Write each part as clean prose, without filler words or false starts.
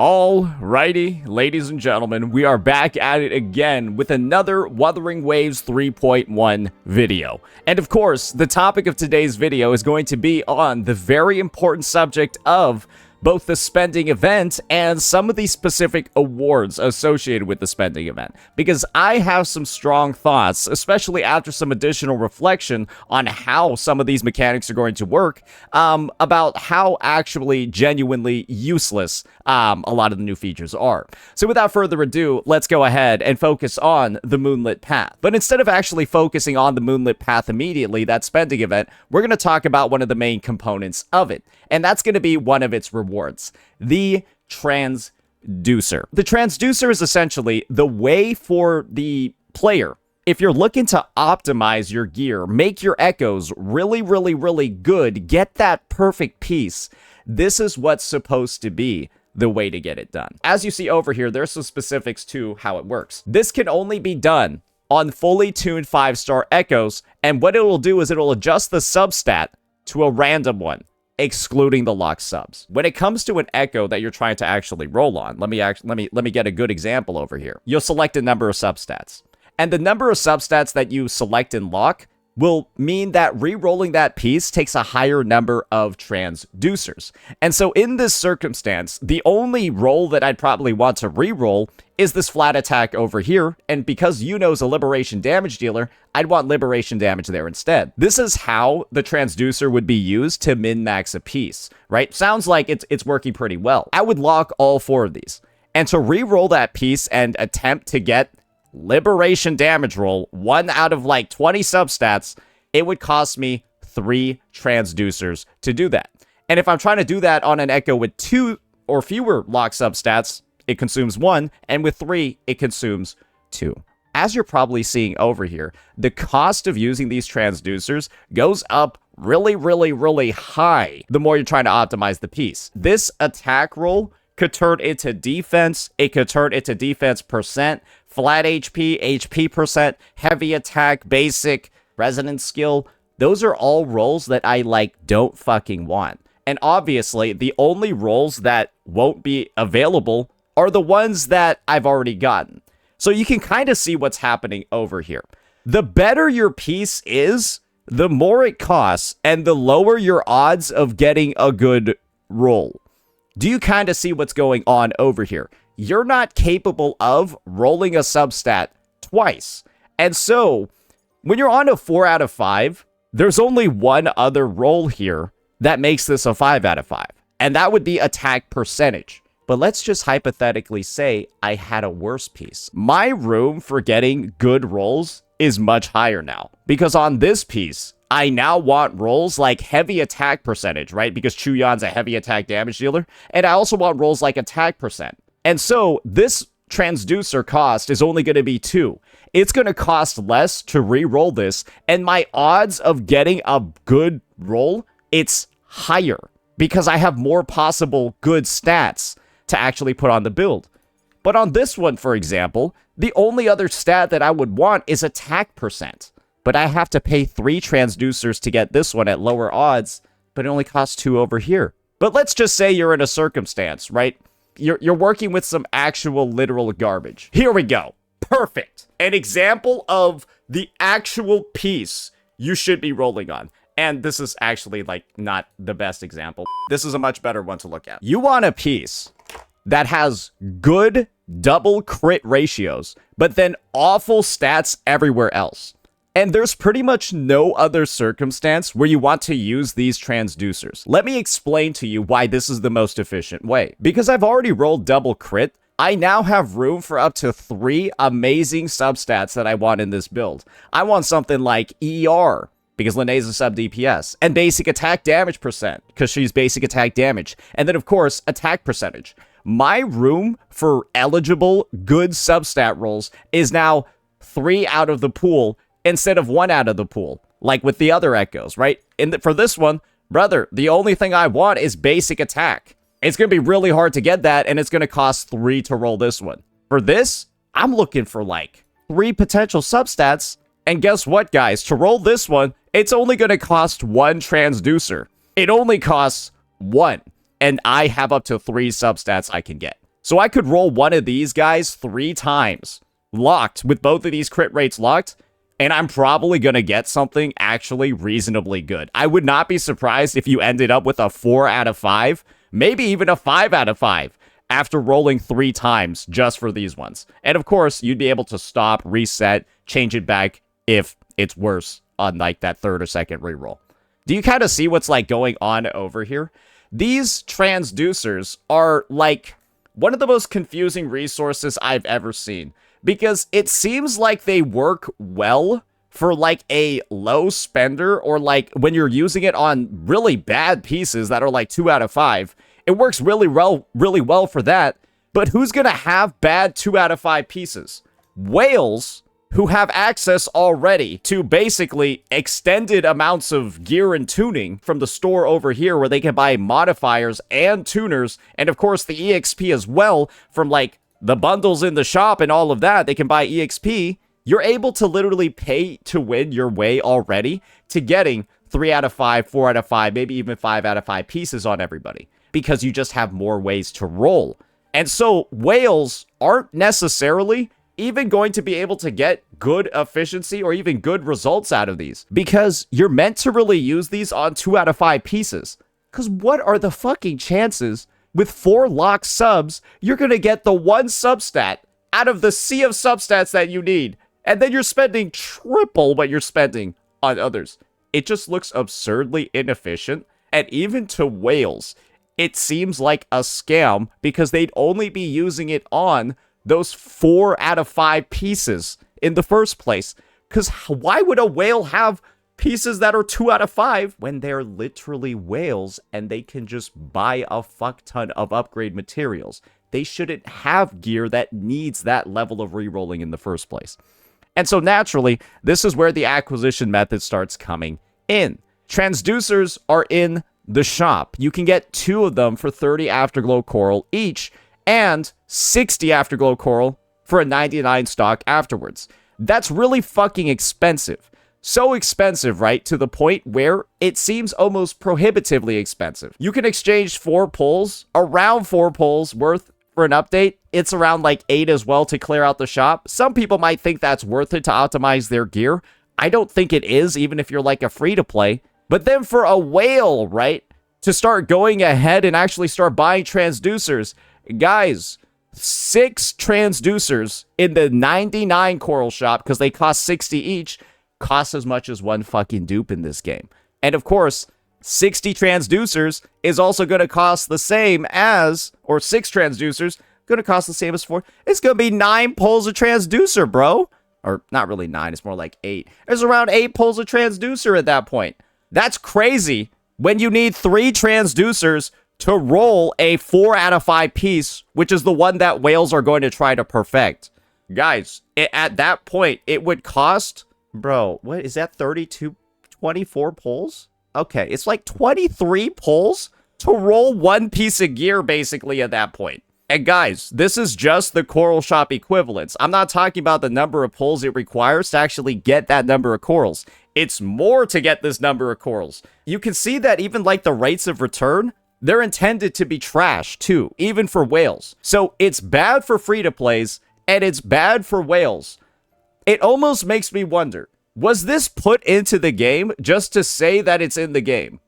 Alrighty, ladies and gentlemen, we are back at it again with another Wuthering Waves 3.1 video. And of course, the topic of today's video is going to be on the very important subject of both the spending event and some of the specific awards associated with the spending event. Because I have some strong thoughts, especially after some additional reflection on how some of these mechanics are going to work, about how actually genuinely useless a lot of the new features are. So without further ado, let's go ahead and focus on the Moonlit Path. But instead of actually focusing on the Moonlit Path immediately, that spending event, we're going to talk about one of the main components of it. And that's going to be one of its rewards, the Transducer. The Transducer is essentially the way for the player, if you're looking to optimize your gear, make your echoes really good, get that perfect piece, this is what's supposed to be the way to get it done. As you see over here, there's some specifics to how it works. This can only be done on fully tuned 5-star echoes, and what it will do is it'll adjust the substat to a random one, excluding the locked subs. When it comes to an echo that you're trying to actually roll on, let me get a good example over here. You'll select a number of substats, and the number of substats that you select and lock will mean that re-rolling that piece takes a higher number of transducers. And so in this circumstance, the only roll that I'd probably want to re-roll is this flat attack over here, and because Yuno's a liberation damage dealer, I'd want liberation damage there instead. This is how the transducer would be used to min-max a piece, right? Sounds like it's working pretty well. I would lock all 4 of these, and to re-roll that piece and attempt to get liberation damage roll, 1 out of like 20 substats, it would cost me 3 transducers to do that. And if I'm trying to do that on an echo with 2 or fewer lock substats, it consumes 1, and with 3, it consumes 2. As you're probably seeing over here, the cost of using these transducers goes up really high the more you're trying to optimize the piece. This attack roll could turn into defense, it could turn into defense percent, flat HP, HP percent, heavy attack, basic, resonance skill. Those are all rolls that I don't fucking want. And obviously, the only rolls that won't be available are the ones that I've already gotten. So you can kind of see what's happening over here. The better your piece is, the more it costs, and the lower your odds of getting a good roll. Do you kind of see what's going on over here? You're not capable of rolling a substat twice. And so, when you're on a 4 out of 5, there's only one other roll here that makes this a 5 out of 5. And that would be attack percentage. But let's just hypothetically say I had a worse piece. My room for getting good rolls is much higher now. Because on this piece, I now want rolls like heavy attack percentage, right? Because Chuyon's a heavy attack damage dealer. And I also want rolls like attack percent. And so this transducer cost is only going to be 2. It's going to cost less to re-roll this. And my odds of getting a good roll, it's higher. Because I have more possible good stats to actually put on the build. But on this one, for example, the only other stat that I would want is attack percent. But I have to pay 3 transducers to get this one at lower odds, but it only costs 2 over here. But let's just say you're in a circumstance, right? You're working with some actual literal garbage. Here we go. Perfect. An example of the actual piece you should be rolling on. And this is actually not the best example. This is a much better one to look at. You want a piece that has good double crit ratios, but then awful stats everywhere else. And there's pretty much no other circumstance where you want to use these transducers. Let me explain to you why this is the most efficient way. Because I've already rolled double crit, I now have room for up to 3 amazing substats that I want in this build. I want something like ER, because Linnea's a sub DPS, and basic attack damage percent, because she's basic attack damage, and then of course, attack percentage. My room for eligible good substat rolls is now 3 out of the pool instead of 1 out of the pool, like with the other echoes, right? For this one, brother, the only thing I want is basic attack. It's going to be really hard to get that, and it's going to cost 3 to roll this one. For this, I'm looking for 3 potential substats, and guess what, guys? To roll this one, it's only going to cost 1 transducer. It only costs 1. And I have up to 3 substats I can get. So I could roll one of these guys 3 times, locked, with both of these crit rates locked, and I'm probably going to get something actually reasonably good. I would not be surprised if you ended up with a 4 out of 5, maybe even a 5 out of 5, after rolling 3 times just for these ones. And of course, you'd be able to stop, reset, change it back if it's worse on like that 3rd or 2nd reroll. Do you kind of see what's like going on over here? These transducers are like one of the most confusing resources I've ever seen, because it seems like they work well for like a low spender, or like when you're using it on really bad pieces that are like 2 out of 5. It works really well for that, but who's gonna have bad 2 out of 5 pieces? Whales, who have access already to basically extended amounts of gear and tuning from the store over here, where they can buy modifiers and tuners, and of course the EXP as well from like the bundles in the shop and all of that. They can buy EXP. You're able to literally pay to win your way already to getting 3 out of 5, 4 out of 5, maybe even 5 out of 5 pieces on everybody, because you just have more ways to roll. And so whales aren't necessarily even going to be able to get good efficiency or even good results out of these, because you're meant to really use these on 2 out of 5 pieces. Because what are the fucking chances with 4 locked subs, you're going to get the 1 substat out of the sea of substats that you need, and then you're spending triple what you're spending on others? It just looks absurdly inefficient, and even to whales, it seems like a scam, because they'd only be using it on those 4 out of 5 pieces in the first place. Because why would a whale have pieces that are 2 out of 5 when they're literally whales and they can just buy a fuck ton of upgrade materials? They shouldn't have gear that needs that level of rerolling in the first place. And so naturally, this is where the acquisition method starts coming in. Transducers are in the shop. You can get 2 of them for 30 Afterglow Coral each, and 60 Afterglow Coral for a 99 stock afterwards. That's really fucking expensive. So expensive, right? To the point where it seems almost prohibitively expensive. You can exchange 4 pulls, around 4 pulls worth for an update. It's around like 8 as well to clear out the shop. Some people might think that's worth it to optimize their gear. I don't think it is, even if you're like a free-to-play. But then for a whale, right, to start going ahead and actually start buying transducers, guys, 6 transducers in the 99 coral shop, because they cost 60 each, costs as much as 1 fucking dupe in this game. And of course, 60 transducers is also going to cost the same as, or 6 transducers, going to cost the same as 4. It's going to be 9 pulls of transducer, bro. Or not really 9, it's more like 8. There's around 8 pulls of transducer at that point. That's crazy when you need 3 transducers to roll a 4 out of 5 piece, which is the one that whales are going to try to perfect. Guys, at that point, it would cost, bro, what is that, 32, 24 pulls? Okay, it's like 23 pulls to roll 1 piece of gear, basically, at that point. And guys, this is just the coral shop equivalents. I'm not talking about the number of pulls it requires to actually get that number of corals. It's more to get this number of corals. You can see that even like the rates of return, they're intended to be trash too, even for whales. So it's bad for free-to-plays, and it's bad for whales. It almost makes me wonder, was this put into the game just to say that it's in the game?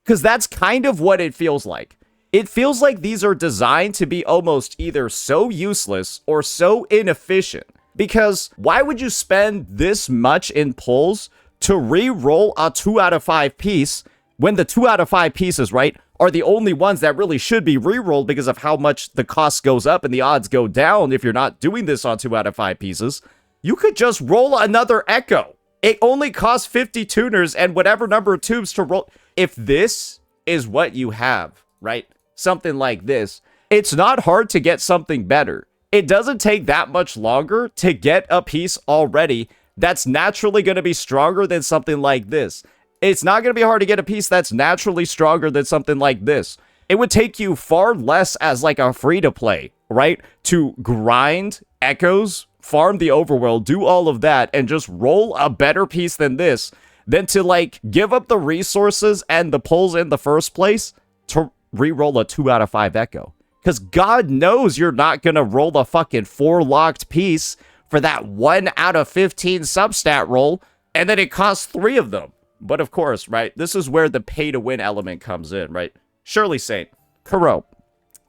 Because that's kind of what it feels like. It feels like these are designed to be almost either so useless or so inefficient. Because why would you spend this much in pulls to re-roll a 2 out of 5 piece when the 2 out of 5 pieces, right, are the only ones that really should be re-rolled because of how much the cost goes up and the odds go down if you're not doing this on 2 out of 5 pieces? You could just roll another Echo. It only costs 50 tuners and whatever number of tubes to roll. If this is what you have, right, something like this, it's not hard to get something better. It doesn't take that much longer to get a piece already that's naturally going to be stronger than something like this. It's not going to be hard to get a piece that's naturally stronger than something like this. It would take you far less as like a free-to-play, right, to grind echoes, farm the overworld, do all of that, and just roll a better piece than this, than to like give up the resources and the pulls in the first place to re-roll a 2 out of 5 Echo. Because God knows you're not going to roll the fucking 4 locked piece for that 1 out of 15 substat roll, and then it costs 3 of them. But of course, right, this is where the pay-to-win element comes in, right? Surely Saint, Kuro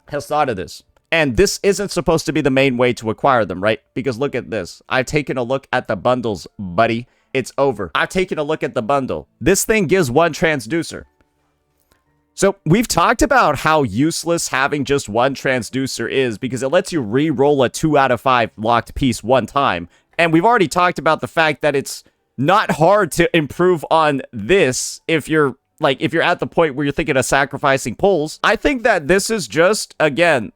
has thought of this. And this isn't supposed to be the main way to acquire them, right? Because look at this. I've taken a look at the bundles, buddy. It's over. I've taken a look at the bundle. This thing gives 1 transducer. So we've talked about how useless having just 1 transducer is because it lets you re-roll a 2 out of 5 locked piece 1 time. And we've already talked about the fact that it's not hard to improve on this if you're at the point where you're thinking of sacrificing pulls. I think that this is just, again,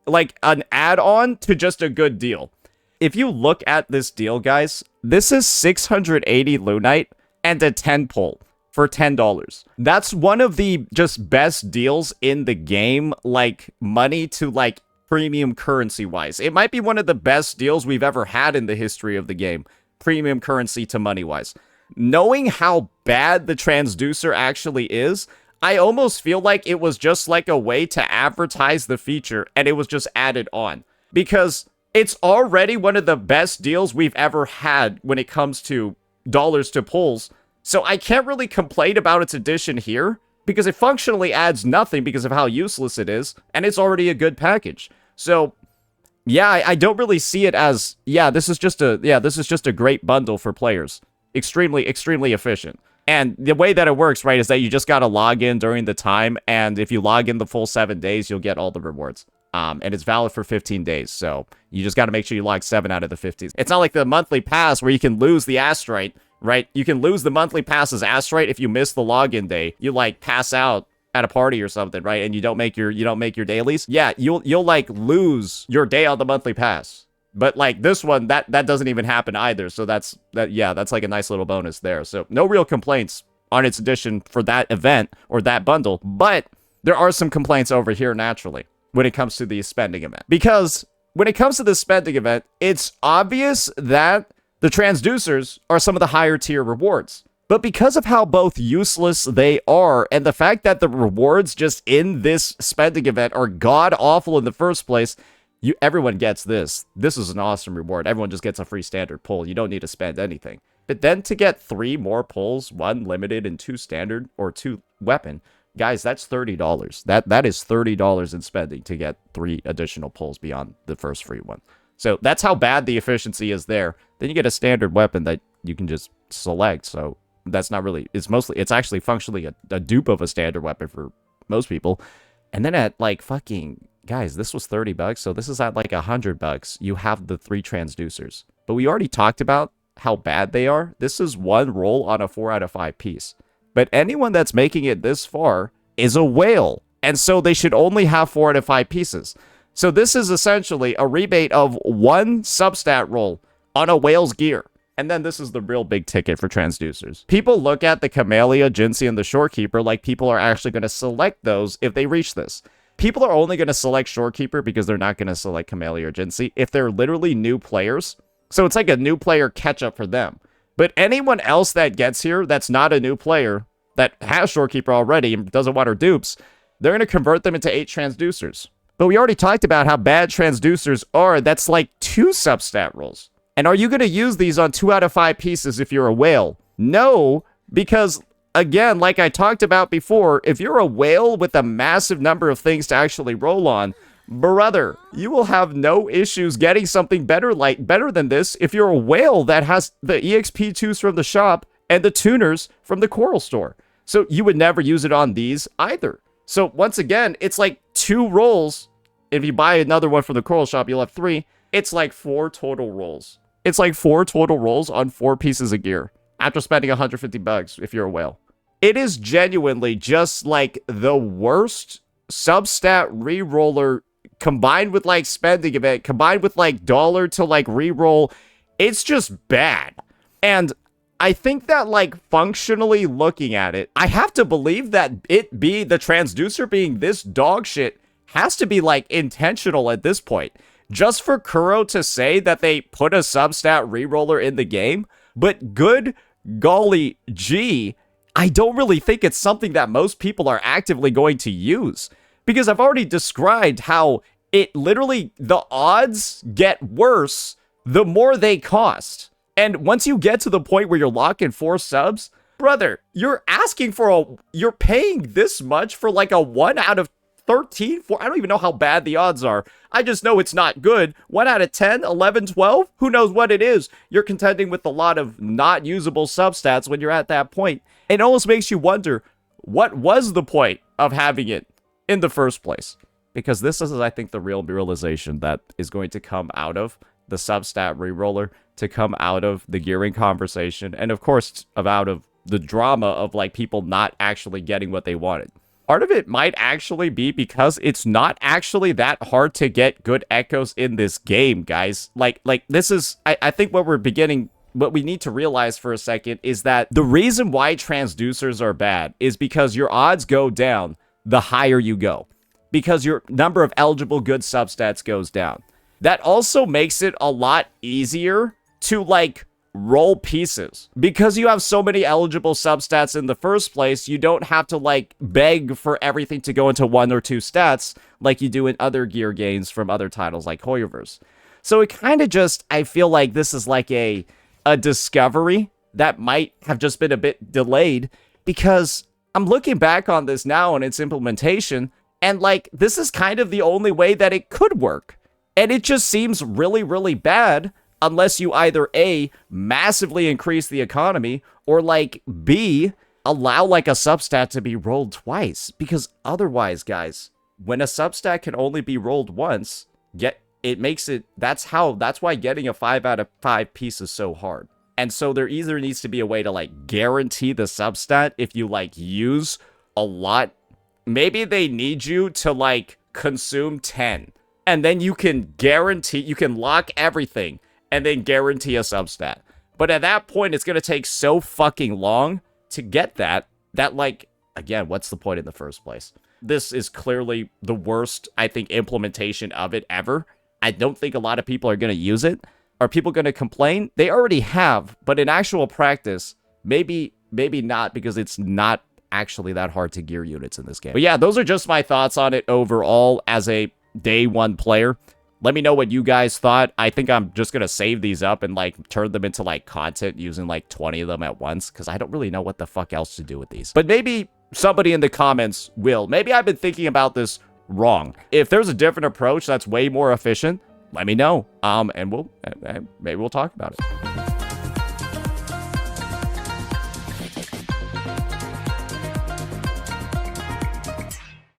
like an add-on to just a good deal. If you look at this deal, guys, this is 680 Lunite and a 10 pull for $10. That's one of the just best deals in the game, like money to like premium currency wise. It might be one of the best deals we've ever had in the history of the game, premium currency to money wise. Knowing how bad the transducer actually is, I almost feel like it was just like a way to advertise the feature and it was just added on, because it's already one of the best deals we've ever had when it comes to dollars to pulls. So I can't really complain about its addition here because it functionally adds nothing because of how useless it is, and it's already a good package. So yeah, I don't really see it as, this is just a great bundle for players. Extremely efficient. And the way that it works, right, is that you just got to log in during the time, and if you log in the full 7 days, you'll get all the rewards. And it's valid for 15 days, so you just got to make sure you log 7 out of the 15. It's not like the monthly pass where you can lose the asteroid, right? You can lose the monthly pass's asteroid if you miss the login day. You like pass out at a party or something, right? And you don't make your dailies. Yeah, you'll like lose your day on the monthly pass. But like this one, that doesn't even happen either. So that's like a nice little bonus there. So no real complaints on its addition for that event or that bundle. But there are some complaints over here naturally when it comes to the spending event. Because when it comes to the spending event, it's obvious that the transducers are some of the higher tier rewards. But because of how both useless they are and the fact that the rewards just in this spending event are god awful in the first place, everyone gets this. This is an awesome reward. Everyone just gets a free standard pull. You don't need to spend anything. But then to get 3 more pulls, 1 limited and 2 standard or 2 weapon, guys, that's $30. That is $30 in spending to get 3 additional pulls beyond the first free one. So that's how bad the efficiency is there. Then you get a standard weapon that you can just select. So that's not really, it's actually functionally a dupe of a standard weapon for most people. And then at like fucking, guys, this was $30, so this is at like $100. You have the 3 transducers. But we already talked about how bad they are. This is 1 roll on a 4 out of 5 piece. But anyone that's making it this far is a whale. And so they should only have 4 out of 5 pieces. So this is essentially a rebate of 1 substat roll on a whale's gear. And then this is the real big ticket for transducers. People look at the Camellia, Jinsei, and the Shorekeeper like people are actually going to select those if they reach this. People are only going to select Shorekeeper because they're not going to select Camellia or Jinsei if they're literally new players. So it's like a new player catch-up for them. But anyone else that gets here that's not a new player, that has Shorekeeper already and doesn't want her dupes, they're going to convert them into 8 transducers. But we already talked about how bad transducers are. That's like 2 substat rolls. And are you going to use these on 2 out of 5 pieces if you're a whale? No, because again, like I talked about before, if you're a whale with a massive number of things to actually roll on, brother, you will have no issues getting something better than this if you're a whale that has the EXP2s from the shop and the tuners from the Coral store. So you would never use it on these either. So once again, it's like 2 rolls. If you buy another one from the Coral shop, you'll have 3. It's like 4 total rolls. It's like 4 total rolls on 4 pieces of gear after spending $150 if you're a whale. It is genuinely just like the worst substat reroller combined with like spending event, combined with like dollar to like reroll. It's just bad. And I think that like functionally looking at it, I have to believe that it be the transducer being this dog shit has to be like intentional at this point. Just for Kuro to say that they put a substat reroller in the game, but good golly gee, I don't really think it's something that most people are actively going to use. Because I've already described how it literally, the odds get worse the more they cost. And once you get to the point where you're locking 4 subs, brother, you're asking for you're paying this much for like a 1 out of 13, 4, I don't even know how bad the odds are. I just know it's not good. 1 out of 10, 11, 12, who knows what it is. You're contending with a lot of not usable substats when you're at that point. It almost makes you wonder, what was the point of having it in the first place? Because this is, I think, the real realization that is going to come out of the substat reroller, to come out of the gearing conversation, and of course, out of the drama of like people not actually getting what they wanted. Part of it might actually be because it's not actually that hard to get good echoes in this game, guys. Like this is, I think what we need to realize for a second is that the reason why transducers are bad is because your odds go down the higher you go. Because your number of eligible good substats goes down. That also makes it a lot easier to like roll pieces. Because you have so many eligible substats in the first place, you don't have to like beg for everything to go into 1 or 2 stats like you do in other gear games from other titles like Hoyoverse. So it kind of just, I feel like this is like a discovery that might have just been a bit delayed, because I'm looking back on this now and its implementation, and like this is kind of the only way that it could work. And it just seems really, really bad unless you either A, massively increase the economy, or like B, allow like a substat to be rolled twice. Because otherwise, guys, when a substat can only be rolled once, that's why getting a 5 out of 5 piece is so hard. And so there either needs to be a way to like guarantee the substat if you like use a lot. Maybe they need you to like consume 10, and then you can lock everything and then guarantee a substat. But at that point, it's going to take so fucking long to get that like, again, what's the point in the first place? This is clearly the worst, I think, implementation of it ever. I don't think a lot of people are going to use it. Are people going to complain? They already have, but in actual practice, maybe not, because it's not actually that hard to gear units in this game. But yeah, those are just my thoughts on it overall as a day 1 player. Let me know what you guys thought. I think I'm just going to save these up and like turn them into like content using like 20 of them at once, because I don't really know what the fuck else to do with these. But maybe somebody in the comments will. Maybe I've been thinking about this wrong. If there's a different approach that's way more efficient, let me know. And maybe we'll talk about it.